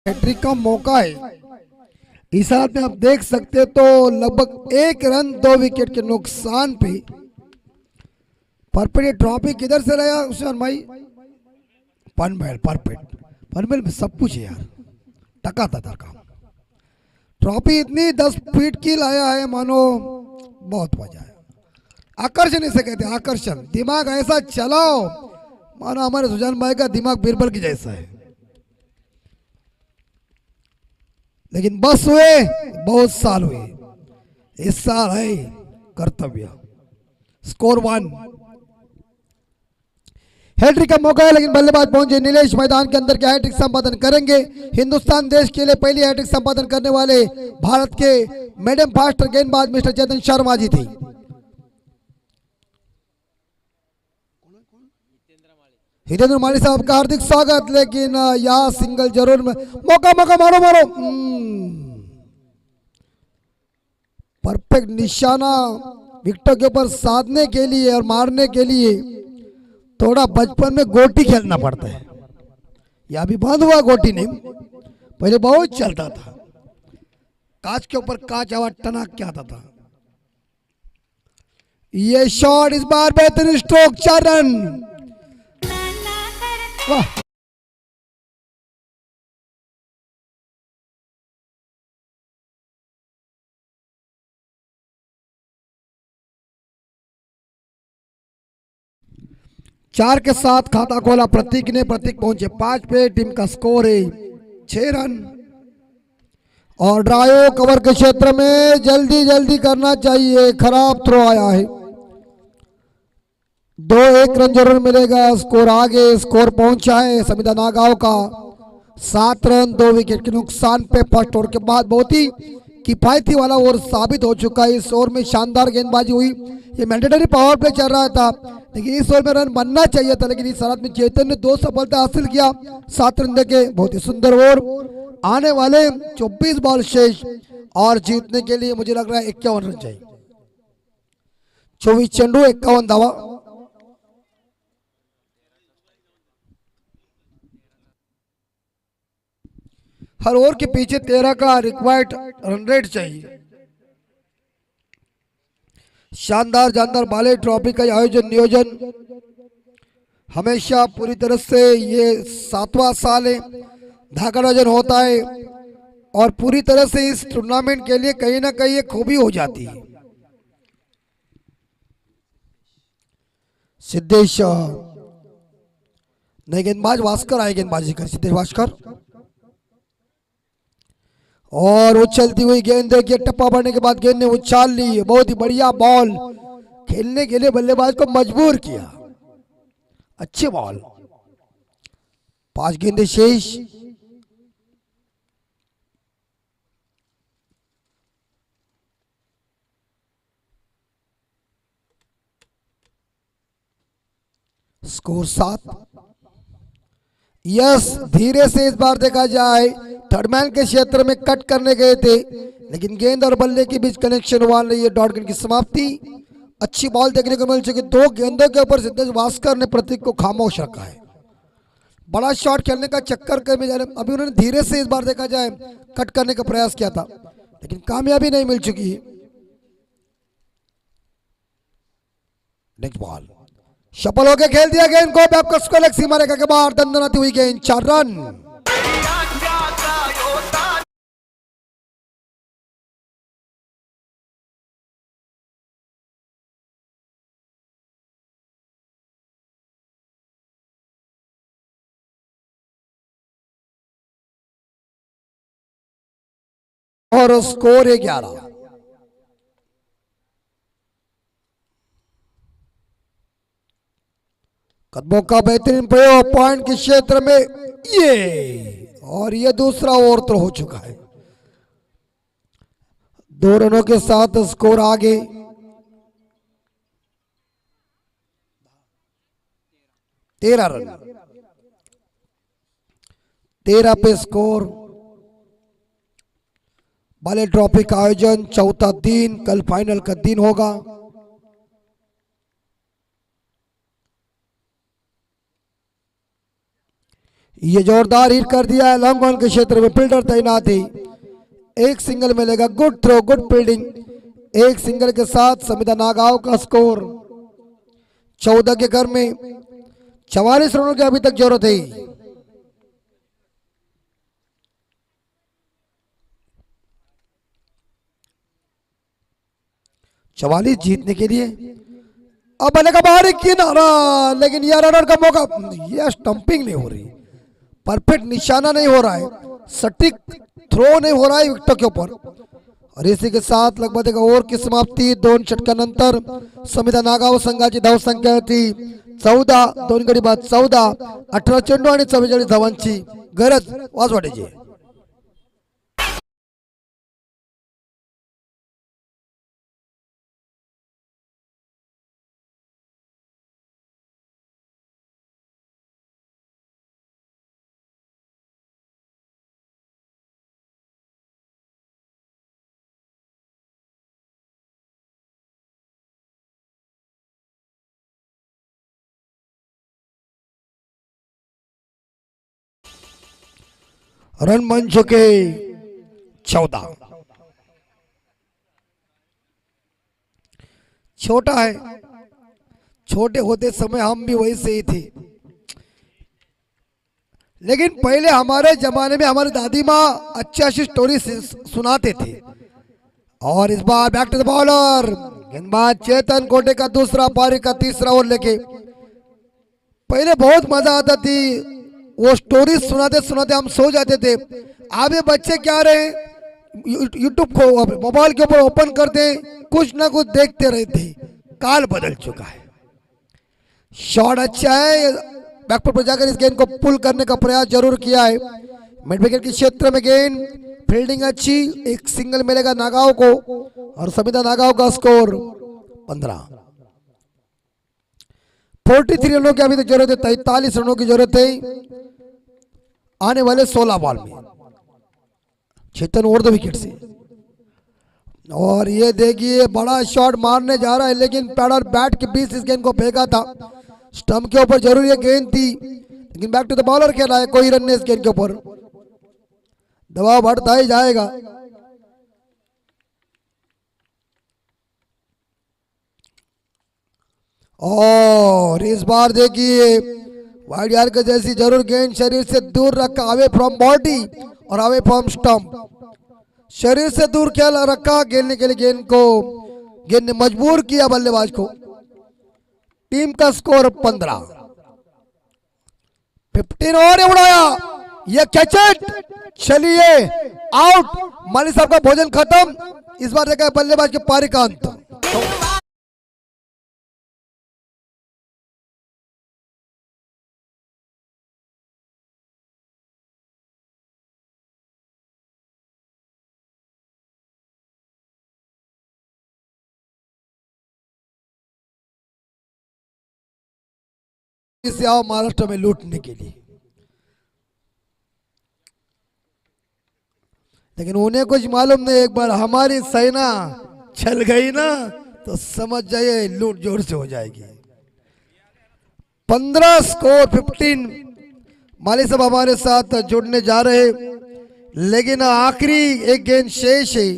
Speaker 2: हैट्रिक का मौका है। इस हालत में आप देख सकते तो लगभग 1 रन 2 विकेट के नुकसान पे परफेक्ट। ट्रॉफी किधर से लाया उस्मान भाई? पनवेल। परफेक्ट, पनवेल में सब कुछ है यार, टका था काम। ट्रॉफी इतनी 10 फीट की लाया है, मानो बहुत मजा है। आकर्षण इसे कहते हैं, आकर्षण। दिमाग ऐसा चलाओ मानो हमारे सुजान भाई का दिमाग बीरबल की जैसा है। लेकिन बस हुए बहुत साल हुए, इस साल है कर्तव्य। स्कोर 1। हैट्रिक का मौका है, लेकिन बल्लेबाज पहुंचे नीलेश मैदान के अंदर के हैट्रिक संपादन करेंगे। हिंदुस्तान देश के लिए पहली हैट्रिक संपादन करने वाले भारत के मीडियम फास्टर गेंदबाज मिस्टर चेतन शर्मा जी थे। हितेंद्र माली साहब का हार्दिक स्वागत। लेकिन यहाँ सिंगल जरूर में मौका मारो मारो। परफेक्ट निशाना विकेटों के ऊपर साधने के लिए और मारने के लिए थोड़ा बचपन में गोटी खेलना पड़ता है। यह भी बंद हुआ गोटी नहीं, पहले बहुत चलता था, कांच के ऊपर कांच आवाज टनाक के आता था। ये शॉट इस बार बेहतरीन स्ट्रोक, 4 रन। वाह, चार के साथ खाता खोला प्रतीक ने। प्रतीक पहुंचे 5 पे। टीम का स्कोर है 6 रन। और ड्राइव कवर के क्षेत्र में जल्दी जल्दी करना चाहिए, खराब थ्रो आया है। 2-1 रन जरूर मिलेगा। स्कोर आगे, स्कोर पहुंचा है संविदा नागांव का 7 रन 2 विकेट के नुकसान पे फर्स्ट ओवर के बाद बहुत ही किफायती वाला ओवर साबित हो चुका है। इस ओवर में शानदार गेंदबाजी हुई। ये मैंडेटरी पावर प्ले चल रहा था, लेकिन इस ओवर में रन बनना चाहिए था, लेकिन इस हालत में चेतन ने 2 सफलता हासिल किया 7 रन देके। बहुत ही सुंदर ओवर। आने वाले 24 बॉल शेष और जीतने के लिए मुझे लग रहा है 51 रन चाहिए। 24 चेंडू 51 धावा। हर ओवर के पीछे 13 का रिक्वायर्ड रन रेट चाहिए। शानदार जानदार बाले ट्रॉफी का आयोजन नियोजन हमेशा पूरी तरह से, ये 7वां साल है धागा आयोजन होता है और पूरी तरह से इस टूर्नामेंट के लिए कहीं ना कहीं एक खूबी हो जाती है। सिद्धेश नए गेंदबाज वास्कर आए गेंदबाजी कर, सिद्धेश वास्कर। और उछलती हुई गेंद देखिए, टप्पा पड़ने के बाद गेंद ने उछाल ली। बहुत ही बढ़िया बॉल खेलने के लिए बल्लेबाज को मजबूर किया। अच्छी बॉल। 5 गेंदें शेष। स्कोर 7। यस, धीरे से इस बार देखा जाए थर्डमैन के क्षेत्र में कट करने गए थे, लेकिन गेंद और बल्ले के बीच कनेक्शन हुआ नहीं है। डॉट गेंद की समाप्ति। अच्छी बॉल देखने को मिल चुकी। 2 गेंदों के ऊपर सिद्धेश वास्कर ने प्रतीक को खामोश रखा है। बड़ा शॉट खेलने का चक्कर में जा रहे। अभी उन्होंने धीरे से इस बार देखा जाए कट करने का प्रयास किया था, लेकिन कामयाबी नहीं मिल चुकी है। नेक्स्ट बॉल सफल होकर खेल दिया गेंद को। आपका स्कोर सीमा रेखा के बाहर दंदनाती हुई गेंद 4 रन। और स्कोर है 11। कदमों का बेहतरीन प्रयोग पॉइंट के क्षेत्र में, ये और ये दूसरा ओवर तो हो चुका है। 2 रनों के साथ स्कोर आगे। 13 रन। 13 पे स्कोर। बाले ट्रॉफी का आयोजन चौथा दिन, कल फाइनल का दिन होगा। ये जोरदार हिट कर दिया है। लॉन्ग ऑन के क्षेत्र में फील्डर तैनात है। एक सिंगल मिलेगा। Good throw, good fielding. एक सिंगल के साथ संविदा नागांव का स्कोर 14 के घर में 44 रनों की अभी तक जरूरत है। चवालीस जीतने के लिए। अब बनेगा बाहर किनारा, लेकिन यह रनर का मौका। यह स्टंपिंग नहीं हो रही, परफेक्ट निशाना नहीं हो रहा है, सटीक थ्रो नहीं हो रहा है विकेट के ऊपर। और इसी के साथ लगभग एक ओव्हर की समाप्ती। 2 षटकानंतर संविदा नागांव संघाची धाव संख्या थी 14, 2 गडी बाद 14, 18 चेंडू आणि 44 धावांची गरज वाजवाड्याची। रन बन चुके 14। छोटा है, छोटे होते समय हम भी वैसे ही थे, लेकिन पहले हमारे जमाने में हमारी दादी माँ अच्छी अच्छी स्टोरी सुनाते थे। और इस बार बैक टू द बॉलर, गेंदबाज चेतन कोटे का दूसरा पारी का तीसरा ओवर लेके। पहले बहुत मजा आता थी, वो स्टोरी सुनाते सुनाते हम सो जाते थे। अब ये बच्चे क्या रहे, यूट्यूब को मोबाइल के ऊपर ओपन करते, कुछ ना कुछ देखते रहते। काल बदल चुका है। शॉट अच्छा है, बैकफुट पर जाकर इस गेंद को पुल करने का प्रयास जरूर किया है। मिड विकेट के क्षेत्र में गेंद, फील्डिंग अच्छी, एक सिंगल मिलेगा नागांव को और समिता नागांव का स्कोर 15। 43 रनों की अभी तक जरूरत है, 43 रनों की जरूरत है आने वाले 16 बॉल में। चेतन ओवर द विकेट से, और ये देखिए बड़ा शॉट मारने जा रहा है, लेकिन पैड और बैट के बीच इस गेंद को फेंका था। स्टंप के ऊपर जरूर ये गेंद थी, लेकिन बैक टू द बॉलर खेला है, कोई रन नहीं इस गेंद के ऊपर। दबाव बढ़ता ही जाएगा। और इस बार देखिए वाइड यार्ड के जैसी जरूर गेंद शरीर से दूर रखा, अवे फ्रॉम बॉडी और अवे फ्रॉम स्टंप। शरीर से दूर खेल रखा खेलने के लिए गेंद ने मजबूर किया बल्लेबाज को। टीम का स्कोर 15। 15 और उड़ाया, ये कैचेट, चलिए आउट। माली साहब का भोजन खत्म। इस बार देखा बल्लेबाज के पारी का अंत। से आओ महाराष्ट्र में लूटने के लिए, लेकिन उन्हें कुछ मालूम नहीं, एक बार हमारी सेना चल गई ना तो समझ जाइए लूट जोर से हो जाएगी। 15 स्कोर 15। माली साहब हमारे साथ जुड़ने जा रहे, लेकिन आखिरी एक गेंद शेष है।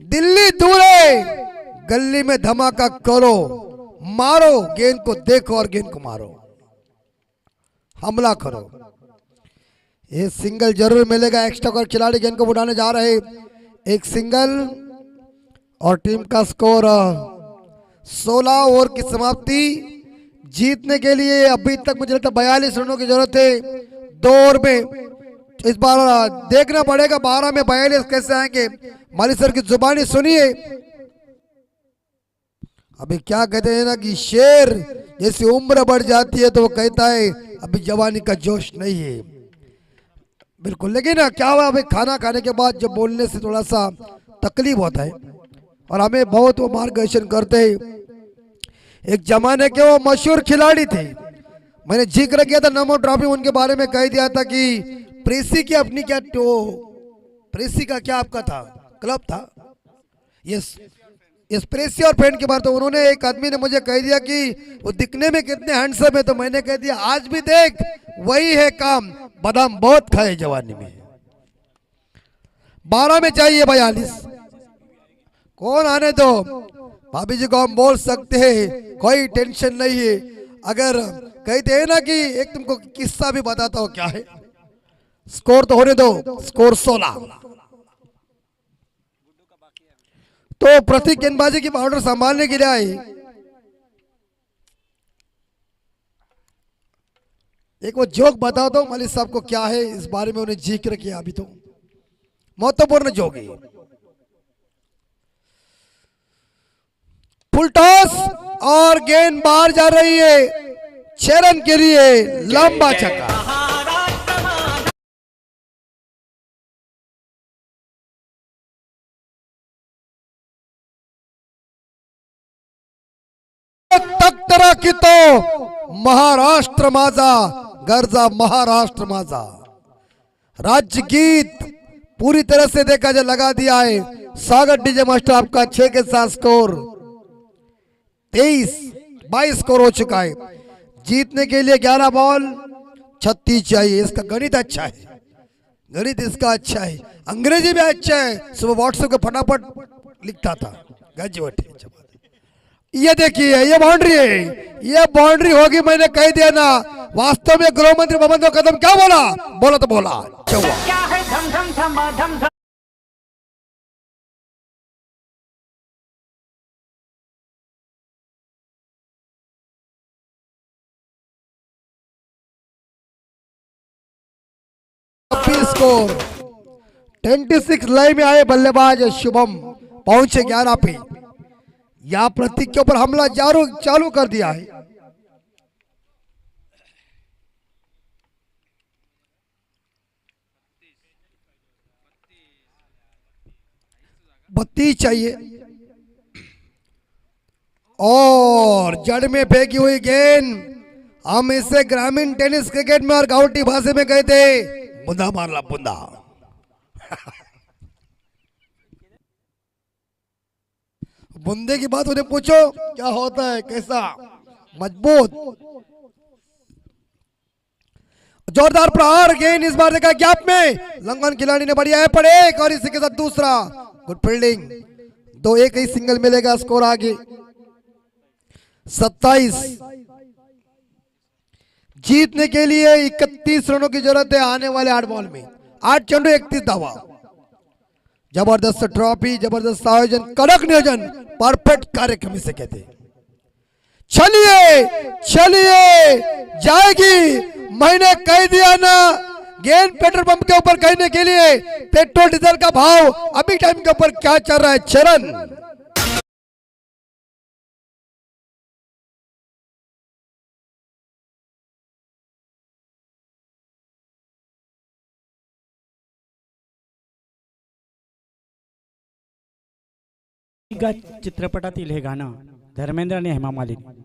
Speaker 2: दिल्ली दूर है, गली में धमाका करो, मारो गेंद को, देखो और गेंद को मारो, हमला करो। ये सिंगल जरूर मिलेगा। एक्स्ट्रा कर खिलाड़ी गेंद को उड़ाने जा रहे, एक सिंगल और टीम का स्कोर 16 ओवर की समाप्ति। जीतने के लिए अभी तक मुझे लगता है 42 रनों की जरूरत है 2 ओवर में। इस बार देखना पड़ेगा 12 में 42 कैसे आएंगे। माली सर की जुबानी सुनिए। अभी क्या कहते हैं ना कि शेर जैसी उम्र बढ़ जाती है तो वो कहता है अभी जवानी का जोश नहीं है। बिल्कुल, लेकिन क्या हुआ, अभी खाना खाने के बाद जब बोलने से थोड़ा सा तकलीफ होता है और हमें बहुत वो मार्गदर्शन करते हैं। एक जमाने के वो मशहूर खिलाड़ी थे, मैंने जिक्र किया था नमो ट्रॉफी, उनके बारे में कह दिया था कि प्रेसी की अपनी क्या प्रेसी का क्या आपका था क्लब था, यस प्रेसी और फ्रेंड के बारे। तो उन्होंने, एक आदमी ने मुझे कह दिया कि वो दिखने में कितने हैंडसम है, तो मैंने कह दिया आज भी देख वही है काम, बादाम बहुत खाए जवानी में। 12 में चाहिए 42, कौन आने दो, भाभी जी को हम बोल सकते हैं, कोई टेंशन नहीं है। अगर कहते हैं ना कि एक तुमको किस्सा भी बताता हूं, क्या है, स्कोर तो होने दो, स्कोर 16। तो प्रतीक गेंदबाजी की बाउंड्री संभालने के लिए आई। एक वो जोक बताता हूं मलिक साहब को, क्या है इस बारे में उन्हें जिक्र किया, अभी तो महत्वपूर्ण जोक है। फुल टॉस और गेंद बाहर जा रही है, 6 रन के लिए लंबा छक्का। तख्तरा की तो महाराष्ट्र माझा गर्जा, महाराष्ट्र माझा राज्य गीत पूरी तरह से देखा जाए लगा दिया है। स्वागत डीजे मास्टर आपका 6 के साथ स्कोर 22 स्कोर हो चुका है। जीतने के लिए 11 बॉल 36 चाहिए। इसका गणित अच्छा है, गणित इसका अच्छा है, अंग्रेजी भी अच्छा है। सुबह व्हाट्सएप के फटाफट लिखता था, गजबट है। ये देखिए ये बाउंड्री है, ये बाउंड्री होगी, मैंने कह दिया ना। वास्तव में गृह मंत्री बबन कदम क्या बोला तो बोला क्या है, धम धम धम धम धम। स्कोर 26 लाइन में आए बल्लेबाज शुभम पहुंचे 11 पे। यहां प्रतीक के ऊपर हमला चालू कर दिया है। 32 चाहिए और जड़ में फेंकी हुई गेंद। हम इसे ग्रामीण टेनिस क्रिकेट में और गांवटी भाषा में कहते बुंदा मारला बुंदा। बुंदे की बात उन्हें पूछो क्या होता है, कैसा मजबूत। जोरदार प्रहार, गेंद इस बार देखा गैप में, लंगन खिलाड़ी ने बढ़िया है पड़े और इसी के साथ दूसरा। गुड फील्डिंग, 2-1 ही सिंगल मिलेगा, स्कोर आगे 27। जीतने के लिए 31 रनों की जरूरत है आने वाले 8 बॉल में। 8 चंडू 31 धावा। जबरदस्त ट्रॉफी, जबरदस्त आयोजन, कड़क नियोजन, परफेक्ट कार्यक्रम इसे कहते हैं। चलिए चलिए जाएगी, मैंने कह दिया ना, गेंद पेट्रोल पंप के ऊपर कहने के लिए पेट्रोल डीजल का भाव अभी टाइम के ऊपर क्या चल रहा है। चरण
Speaker 3: चित्रपटातील हे गाणं धर्मेंद्र आणि हेमा मालिनी।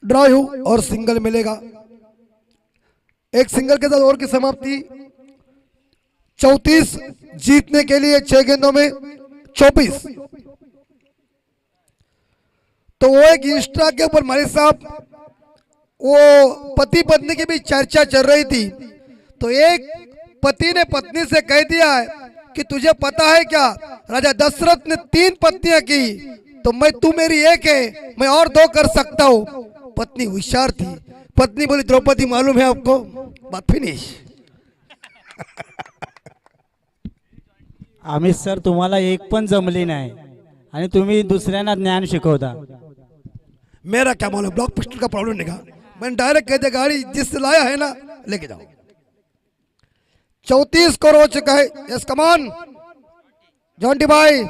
Speaker 2: ड्राइव और सिंगल मिलेगा। एक सिंगल के साथ ओवर की समाप्ति। 34 जीतने के लिए 6 गेंदों में 24। तो वो एक इंस्टा के ऊपर मालिक साहब वो पति पत्नी की भी चर्चा चल रही थी। तो एक पति ने पत्नी से कह दिया है कि तुझे पता है क्या, राजा दशरथ ने 3 पत्नियां की, तो तू मेरी एक है, मैं और 2 कर सकता हूं। पत्नी होशियार थी, पत्नी बोली द्रौपदी मालूम है आपको, बात फिनिश।
Speaker 3: आम्ही सर तुम्हाला एक पण जमली नाही आणि तुम्ही दुसऱ्यांना ज्ञान शिकवता।
Speaker 2: मेरा क्या मालूम, ब्लॉक पिस्टल का प्रॉब्लम नहीं, मैंने डायरेक्ट कह दिया गाड़ी जिससे लाया है ना लेके जाओ। 34 स्कोर हो चुका है। यस कमान जॉन्टी भाई,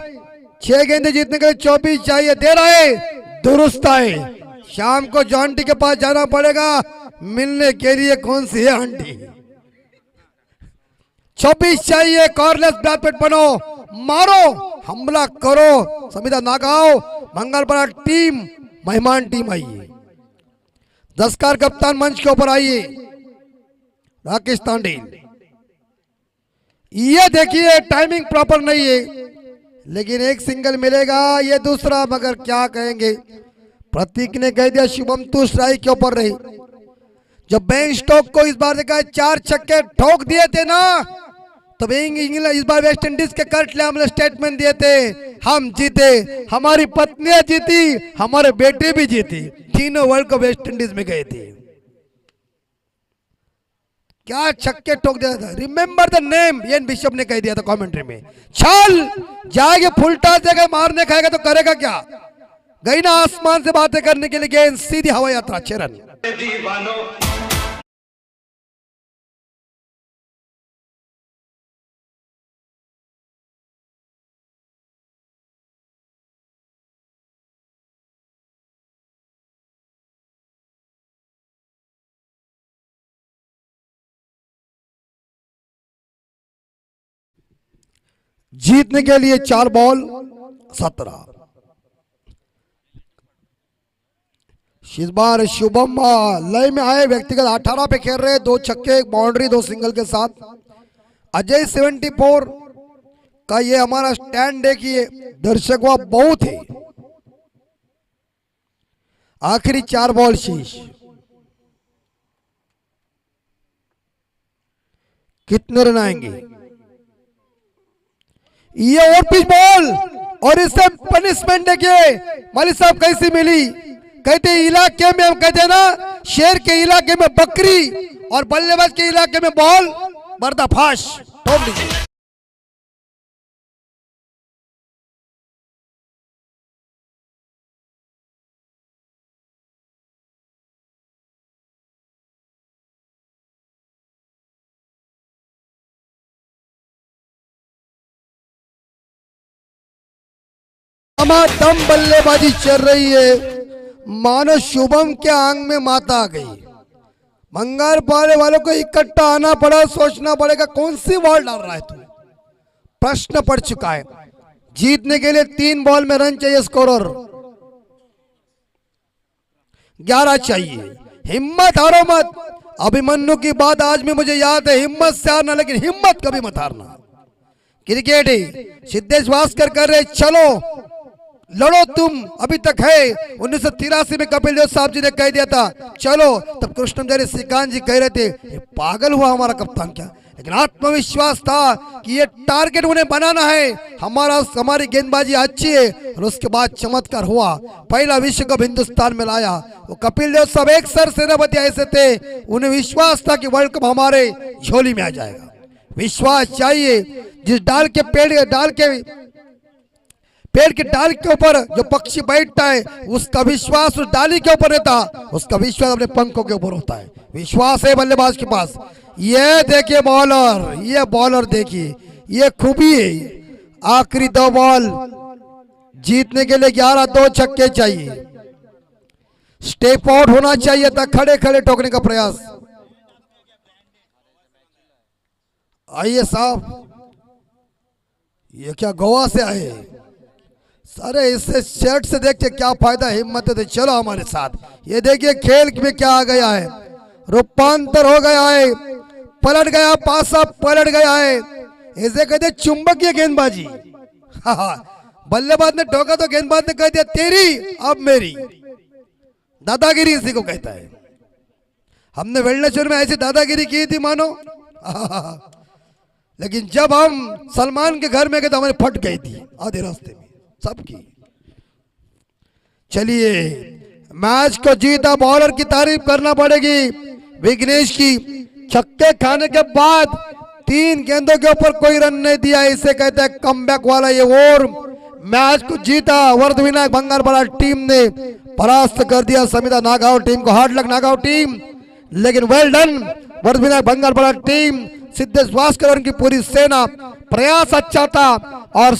Speaker 2: 6 गेंदे जीतने के लिए 24 चाहिए, दे रहा है, दुरुस्त है। शाम को जॉन्टी के पास जाना पड़ेगा मिलने के लिए, कौन सी है आंटी। 24 चाहिए, कॉर्नलेस ब्लैकपेट बनो, मारो, हमला करो। समिता नागांव मंगलपाड़ा टीम, मेहमान टीम आइए। 10 कार कप्तान मंच के ऊपर आइए। राकेश तांडे, ये देखिए टाइमिंग प्रॉपर नहीं है, लेकिन एक सिंगल मिलेगा, ये दूसरा, मगर क्या कहेंगे। प्रतीक ने कह दिया शुभम तू स्ट्राइक के ऊपर रही। जब बेन स्टोक को इस बार देखा 4 छक्के ठोक दिए थे ना, तो इंग्लैंड इस बार वेस्ट इंडीज के कर्ट लैम्ब स्टेटमेंट दिए थे, हम जीते, हमारी पत्नियां जीती, हमारे बेटे भी जीती, तीनों वर्ल्ड कप वेस्ट इंडीज में गए थे। क्या छक्के ठोक दिया था। Remember the name, Ian Bishop ने कह दिया था कमेंट्री में। छल जाएगा, फुल टॉस देगा, मारने खाएगा तो करेगा क्या। गई ना आसमान से बातें करने के लिए गेंद, सीधी हवा यात्रा। चरण जीतने के लिए 4 बॉल 17। इस बार शुभम लय में आए, व्यक्तिगत 18 पे खेल रहे, 2 छक्के, 1 बाउंड्री, 2 सिंगल के साथ। अजय 74 का ये हमारा स्टैंड देखिए, दर्शक वह बहुत है। आखिरी 4 बॉल शेष, कितने रन आएंगे। ये और पिच बॉल, और इससे पनिशमेंट देखिए मालिक साहब कैसी मिली। कहते इलाके में, हम कहते ना शेर के इलाके में बकरी, और बल्लेबाज के इलाके में बॉल, पर्दाफाश ठोक दीजिए। दम बल्लेबाजी चल रही है, मानो शुभम के आंग में माता आ गई। बंगाल पाने वालों को इकट्ठा आना पड़ा, सोचना पड़ेगा कौन सी बॉल डाल रहा है तू। प्रश्न पड़ चुका है। जीतने के लिए 3 बॉल में रन चाहिए, स्कोरर 11 चाहिए। हिम्मत हारो मत। अभिमन्यु की बात आज भी मुझे याद है, हिम्मत से हारना लेकिन हिम्मत कभी मत हारना। क्रिकेट ही सिद्धेश भास्कर कर रहे, चलो लड़ो तुम, अभी तक है। 1983 में कपिल देव साहब जी ने कह दिया था चलो, तब कृष्णमचारी श्रीकांत जी कह रहे थे ये पागल हुआ हमारा कप्तान क्या, लेकिन आत्मविश्वास था कि ये टारगेट उन्हें बनाना है, हमारी गेंदबाजी अच्छी है। और उसके बाद चमत्कार हुआ, पहला विश्व कप हिंदुस्तान में लाया। वो कपिल देव साहब एक सर सेनापति ऐसे थे, उन्हें विश्वास था कि वर्ल्ड कप हमारे झोली में आ जाएगा। विश्वास चाहिए। जिस पेड़ के डाल के ऊपर जो पक्षी बैठता है, उसका विश्वास उस डाली के ऊपर रहता, उसका विश्वास अपने पंखों के ऊपर होता है। विश्वास है बल्लेबाज के पास। ये देखिए बॉलर, ये बॉलर देखिए, ये खूबी है। आखिरी 2 बॉल जीतने के लिए 11-2 छक्के चाहिए। स्टेप आउट होना चाहिए था, खड़े खड़े ठोकने का प्रयास। आइए साहब, ये क्या गोवा से आए? अरे इससे शर्ट से देखिए क्या फायदा, हिम्मत है, चलो हमारे साथ। ये देखिए खेल में क्या आ गया है, रूपांतर हो गया है, पलट गया, पासा पलट गया है। इसे कहते चुंबकीय गेंदबाजी। बल्लेबाज ने ठोका तो गेंदबाज ने कह दिया तेरी अब मेरी। दादागिरी इसी को कहता है। हमने वेलनेश्वर में ऐसी दादागिरी की थी मानो। लेकिन जब हम सलमान के घर में गए तो हमारी फट गई थी आधे रास्ते में सबकी। चलिए, मैच को जीता बॉलर की तारीफ करना पड़ेगी विघ्नेश की। छक्के खाने के बाद 3 गेंदों के ऊपर कोई रन नहीं दिया, इसे कहते हैं कमबैक वाला ये ओवर। मैच को जीता वर्धविनायक बंगालपाड़ा टीम ने, परास्त कर दिया समिता नागांव टीम को। हार्ड लक नागांव टीम, लेकिन well done Vardhvinayak Bangalpada team. Siddhesh Bhaskar और उनकी पूरी सेना, प्रयास अच्छा था और